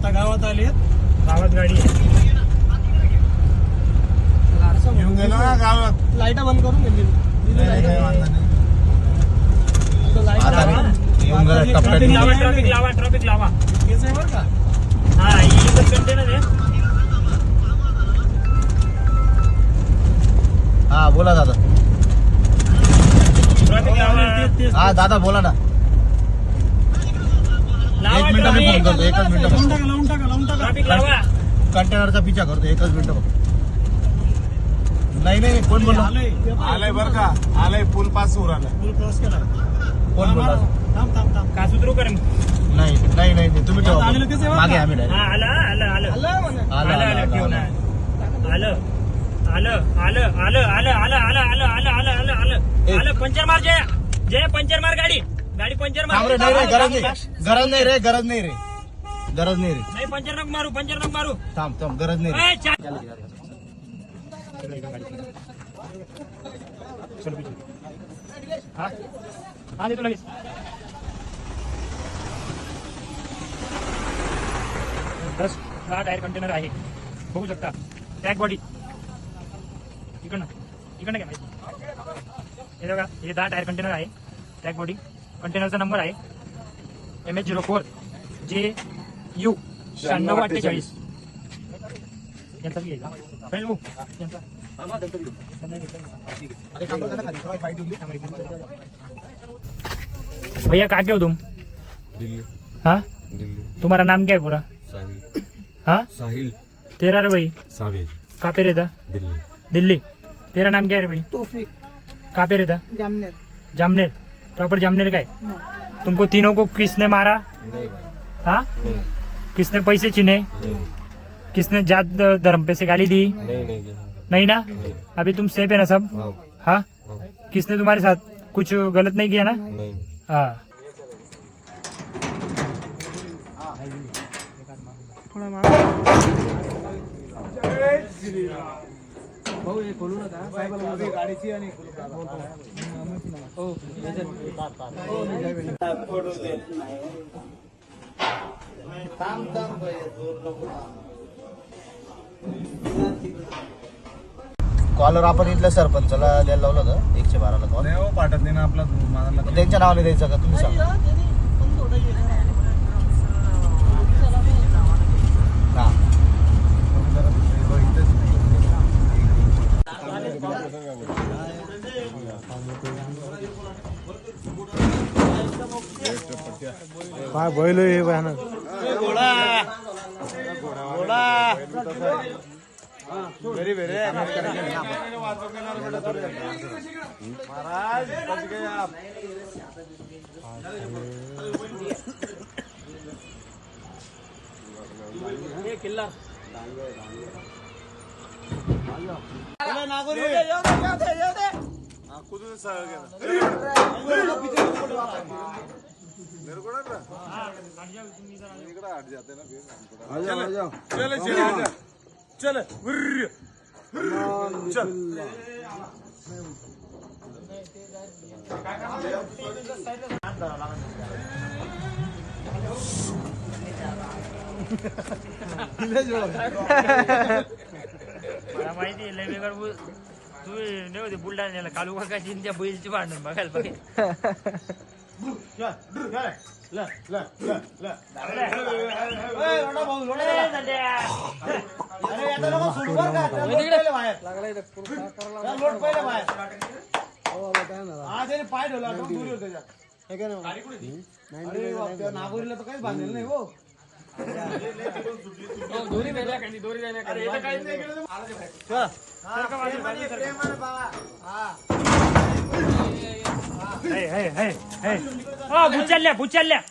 आता गावात आले, गावात गाडी आहे. घेऊन गेलो ना गावात. लाईट बंद करून गेली. ट्रॉफिक लावा हेच आहे बरं का. हा इथं कंटेनर आहे. हा बोला दादा. ट्रॉफिक लावा. हा दादा बोला ना. एक मिनिट मी फोन करतो. एकच मिनिट. लावून टाका. ट्रॉफिक लावा. कंटेनरचा पिछा करतो. एकच मिनिट. नाही कोण बोलला? आलंय बरं का. आलंय पूल पास होऊन आलाय. पूल क्रॉस केला. कोण बोलला? थांब का सुरू करेन. नाही तुम्ही ठेवा मागे. आम्ही डायरेक्ट आलं पंचर मार. जय पंचर मार. गाडी पंचर मार. गरज नाही रे. नाही पंचर नको मारू. थांब गरज नाही. हा देतो लगेच. हा टायर कंटेनर आहे, बघू शकता. टॅग बॉडी इकडनं घ्या माहिती. हे बघा, हे 10 टायर कंटेनर आहे. टॅग बॉडी कंटेनरचा नंबर आहे MH04 JU 9648. यांचा बी घ्यायचा. भैया कहाँ के हो तुम? दिल्ली. हाँ दिल्ली. तुम्हारा नाम क्या है पूरा? साहिल. हाँ साहिल. तेरा रे भाई साहिल. कहाँ पे रहता? दिल्ली. दिल्ली. तेरा नाम क्या है रे भाई? तौफीक. कहाँ पे रहता? जामनेर. जामनेर. प्रॉपर जामनेर का है. तुमको तीनों को किसने मारा? हाँ किसने पैसे छीने? किसने जात धर्म पे से गाली दी? नहीं ना. अभी तुम सेफ है ना सब? हाँ. किसने तुम्हारे साथ कुछ गलत नहीं किया ना? हाँ. कॉलर आपण इथल्या सरपंचाला द्यायला लावलं होतं 112ला कॉल. नाही हो, पाठत नाही ना आपला. त्यांच्या नावाने द्यायचं का तुम्ही सांगा. हा काय बैल हे भयानक. व्हेरी व्हेरी महाराज बच गए आप. किल्ला कुठून मेरे को ना इकडे हट जाते ना. चल मला माहिती आहे. लय वेगळं तू नाही होते बुलढाण्याला कालू काकाची त्या बैलची भांडण बघायला पाहिजे. पाय ठेवला नागोरीला तर काहीच बांधलेलं नाही हो. दोरी भूचालल्या